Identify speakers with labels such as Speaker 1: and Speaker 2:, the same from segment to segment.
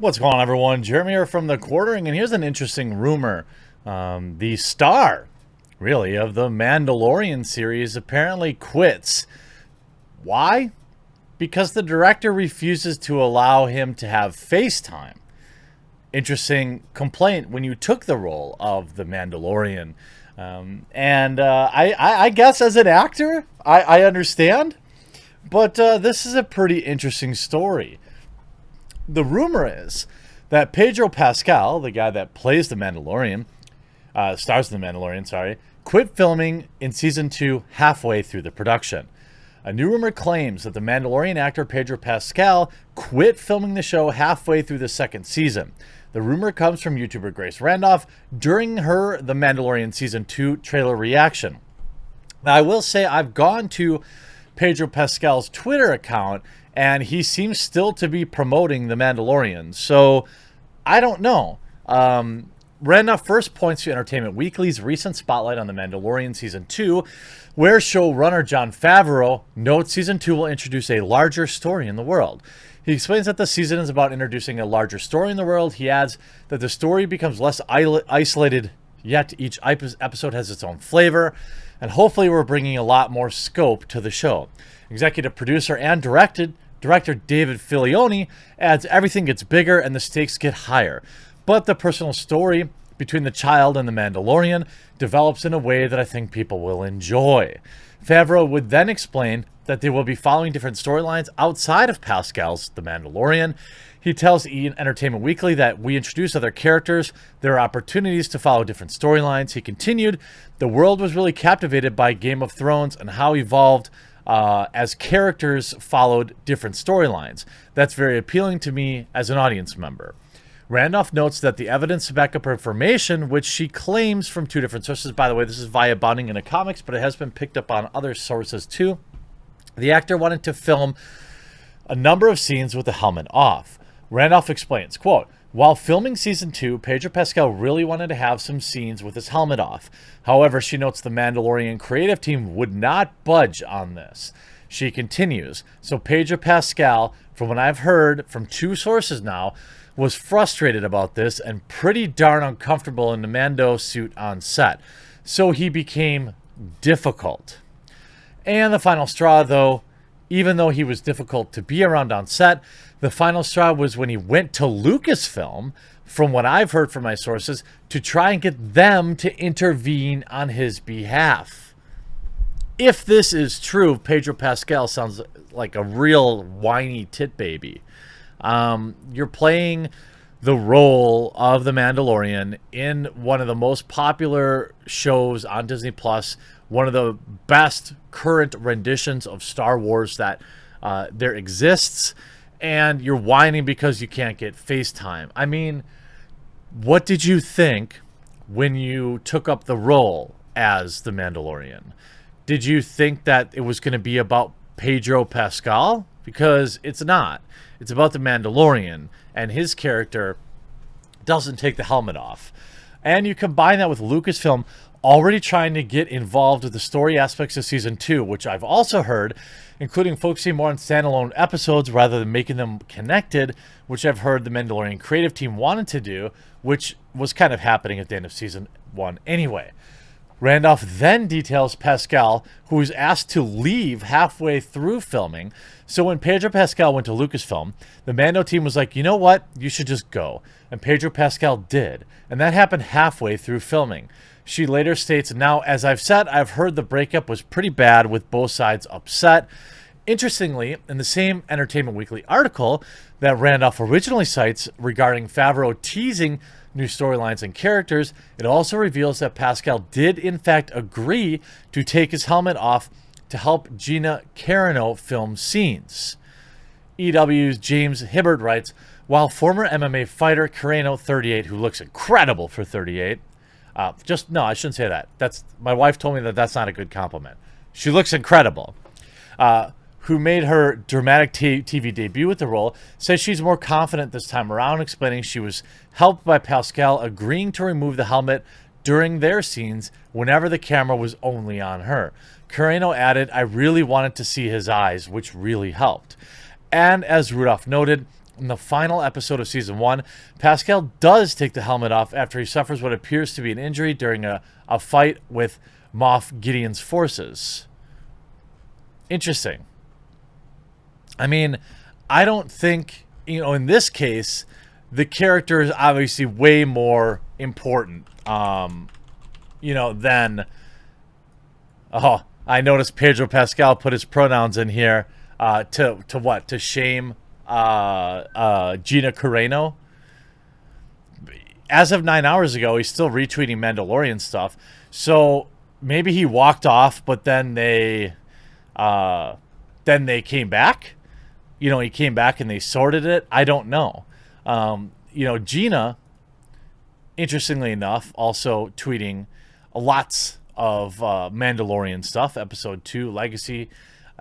Speaker 1: What's going on, everyone? Jeremy here from The Quartering, and here's an interesting rumor. The star, really, of the Mandalorian series apparently quits. Why? Because the director refuses to allow him to have FaceTime. Interesting complaint when you took the role of the Mandalorian. I guess as an actor, I understand. But this is a pretty interesting story. The rumor is that Pedro Pascal, the guy that plays the Mandalorian, stars in the Mandalorian, sorry, quit filming in season 2 halfway through the production. A new rumor claims that the Mandalorian actor Pedro Pascal quit filming the show halfway through the second season. The rumor comes from YouTuber Grace Randolph during her The Mandalorian season 2 trailer reaction. Now, I will say I've gone to Pedro Pascal's Twitter account, and he seems still to be promoting The Mandalorian. So, I don't know. Randolph first points to Entertainment Weekly's recent spotlight on The Mandalorian Season 2, where showrunner Jon Favreau notes Season 2 will introduce a larger story in the world. He explains that the season is about introducing a larger story in the world. He adds that the story becomes less isolated, yet each episode has its own flavor, and hopefully we're bringing a lot more scope to the show. Executive producer and director David Filoni adds everything gets bigger and the stakes get higher. But the personal story between the child and the Mandalorian develops in a way that I think people will enjoy. Favreau would then explain that they will be following different storylines outside of Pascal's The Mandalorian. He tells Entertainment Weekly that we introduce other characters. There are opportunities to follow different storylines. He continued, the world was really captivated by Game of Thrones and how evolved as characters followed different storylines. That's very appealing to me as an audience member. Randolph notes that the evidence to back up her information, which she claims from two different sources, by the way, this is via Bounding into Comics, but it has been picked up on other sources too. The actor wanted to film a number of scenes with the helmet off. Randolph explains, quote, while filming season 2, Pedro Pascal really wanted to have some scenes with his helmet off. However, she notes the Mandalorian creative team would not budge on this. She continues, so Pedro Pascal, from what I've heard from two sources now, was frustrated about this and pretty darn uncomfortable in the Mando suit on set. So he became difficult. And the final straw, though, even though he was difficult to be around on set, the final straw was when he went to Lucasfilm, from what I've heard from my sources, to try and get them to intervene on his behalf. If this is true, Pedro Pascal sounds like a real whiny tit baby. You're playing the role of the Mandalorian in one of the most popular shows on Disney Plus, one of the best current renditions of Star Wars that there exists, and you're whining because you can't get FaceTime. I mean, what did you think when you took up the role as the Mandalorian? Did you think that it was going to be about Pedro Pascal? Because it's not. It's about the Mandalorian, and his character doesn't take the helmet off. And you combine that with Lucasfilm already trying to get involved with the story aspects of season 2, which I've also heard, including focusing more on standalone episodes rather than making them connected, which I've heard the Mandalorian creative team wanted to do, which was kind of happening at the end of season 1 anyway. Randolph then details Pascal, who was asked to leave halfway through filming. So when Pedro Pascal went to Lucasfilm, the Mando team was like, you know what? You should just go. And Pedro Pascal did. And that happened halfway through filming. She later states, now, as I've said, I've heard the breakup was pretty bad with both sides upset. Interestingly, in the same Entertainment Weekly article that Randolph originally cites regarding Favreau teasing new storylines and characters, it also reveals that Pascal did in fact agree to take his helmet off to help Gina Carano film scenes. EW's James Hibbard writes, while former MMA fighter Carano, 38, who looks incredible for 38, no, I shouldn't say that. My wife told me that that's not a good compliment. She looks incredible. Who made her dramatic TV debut with the role, says she's more confident this time around, explaining she was helped by Pascal agreeing to remove the helmet during their scenes whenever the camera was only on her. Carano added, I really wanted to see his eyes, which really helped. And as Rudolph noted, in the final episode of season 1, Pascal does take the helmet off after he suffers what appears to be an injury during a fight with Moff Gideon's forces. Interesting. I mean, I don't think, in this case, the character is obviously way more important, than... Oh, I noticed Pedro Pascal put his pronouns in here to what? To shame Gina Carano. As of 9 hours ago, he's still retweeting Mandalorian stuff. So maybe he walked off, but then they came back. He came back and they sorted it. I don't know. Gina, interestingly enough, also tweeting lots of Mandalorian stuff. Episode 2, Legacy.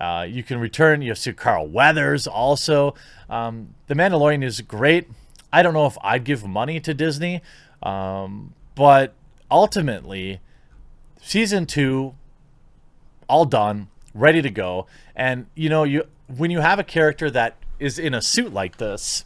Speaker 1: You can return. You see Carl Weathers also. The Mandalorian is great. I don't know if I'd give money to Disney, but ultimately, season 2, all done, ready to go. And when you have a character that is in a suit like this,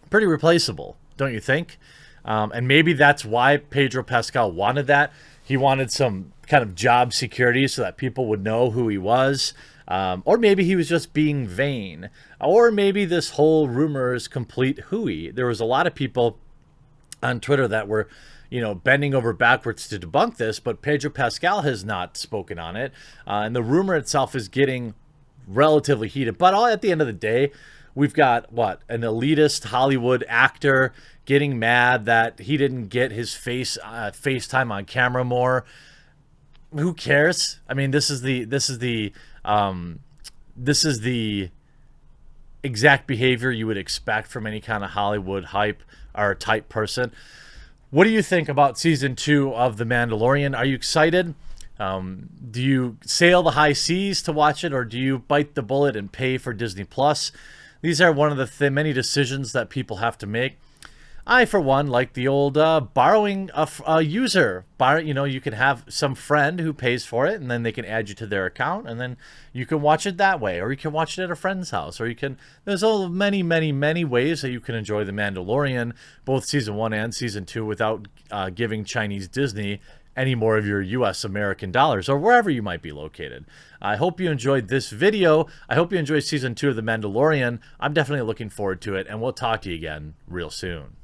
Speaker 1: pretty replaceable, don't you think? And maybe that's why Pedro Pascal wanted that. He wanted some kind of job security so that people would know who he was. Or maybe he was just being vain. Or maybe this whole rumor is complete hooey. There was a lot of people on Twitter that were, bending over backwards to debunk this, but Pedro Pascal has not spoken on it. And the rumor itself is getting relatively heated. But at the end of the day, we've got, an elitist Hollywood actor getting mad that he didn't get his FaceTime on camera more. Who cares? I mean, this is the exact behavior you would expect from any kind of Hollywood hype or type person. What do you think about season 2 of The Mandalorian? Are you excited? Do you sail the high seas to watch it, or do you bite the bullet and pay for Disney Plus? These are one of the many decisions that people have to make. I, for one, like the old borrowing a user. You can have some friend who pays for it, and then they can add you to their account, and then you can watch it that way, or you can watch it at a friend's house, or you can. There's many, many, many ways that you can enjoy The Mandalorian, both season 1 and season 2, without giving Chinese Disney any more of your U.S. American dollars, or wherever you might be located. I hope you enjoyed this video. I hope you enjoyed season 2 of The Mandalorian. I'm definitely looking forward to it, and we'll talk to you again real soon.